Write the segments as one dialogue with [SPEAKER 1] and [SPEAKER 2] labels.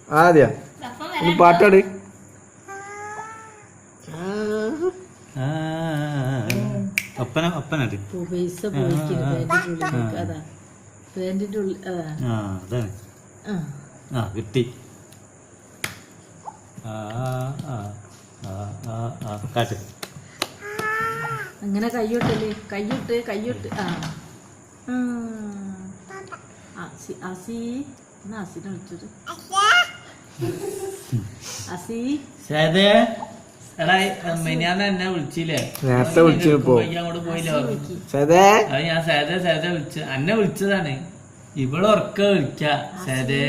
[SPEAKER 1] ആദ്യ പാട്ടാട്.
[SPEAKER 2] ഒപ്പനത് കിട്ടി. കാറ്റ്
[SPEAKER 3] അങ്ങനെ കയ്യോട്ടല്ലേ, കയ്യോട്ട്. അസി എന്നാ അസിനെ വിളിച്ചത്. അസി
[SPEAKER 2] എന്നെ വിളിച്ചില്ലേ?
[SPEAKER 1] നേരത്തെ വിളിച്ചു
[SPEAKER 2] അങ്ങോട്ട് പോയില്ലോ. അത് ഞാൻ സേത വിളിച്ചു. എന്നെ വിളിച്ചതാണ്. ഇവിടെ ഉറക്ക വിളിക്ക. സേതേ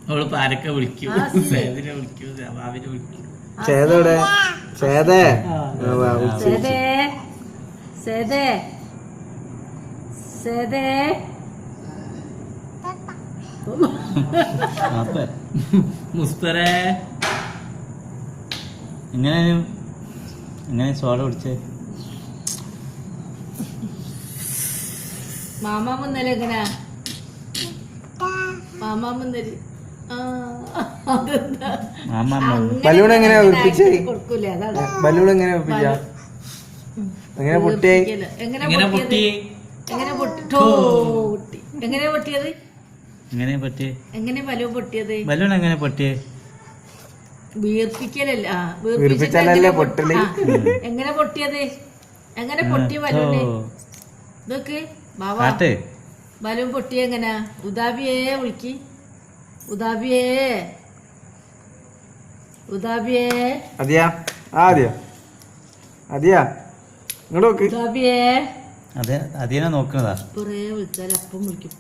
[SPEAKER 2] അവള് പാരൊക്കെ വിളിക്കൂ. സേതിനെ വിളിക്കൂ, സേവാവിനെ വിളിക്കൂ. മുസ്തറേ എങ്ങനെ സോഡ കുടിച്ചേ?
[SPEAKER 3] മാമാമുന്നല്ലേ എങ്ങനാ? മാമാമുന്നല്
[SPEAKER 1] ബലൂൺ എങ്ങനെയാ ഒപ്പിച്ചേ?
[SPEAKER 3] കൊടുക്കൂലേ? അതാണ്
[SPEAKER 1] ബലൂൺ എങ്ങനെ ഒപ്പിച്ച? എങ്ങനെ പൊട്ടി?
[SPEAKER 3] എങ്ങനെ പൊട്ടി? പൊട്ടിയത്? എങ്ങനെ ബലൂൺ പൊട്ടിയത്?
[SPEAKER 2] ബലൂൺ എങ്ങനെ പൊട്ടിയേ?
[SPEAKER 3] വീർപ്പിക്കലല്ല,
[SPEAKER 1] വീർപ്പിച്ചാലല്ലേ പൊട്ടല്.
[SPEAKER 3] എങ്ങനെ പൊട്ടിയത്? എങ്ങനെ പൊട്ടിയ ബലൂണ്? ഇതൊക്കെ ബാബാ ബലൂൺ പൊട്ടിയ എങ്ങനാ? ഉദാബിയെ വിളിക്ക്. ഉദാബിയെ
[SPEAKER 1] ഇങ്ങോട്ട് നോക്ക്.
[SPEAKER 3] ഉദാബിയെ
[SPEAKER 2] അതിനെ നോക്കുന്നതാ.
[SPEAKER 3] വിളിച്ചാൽ അപ്പം വിളിക്കും.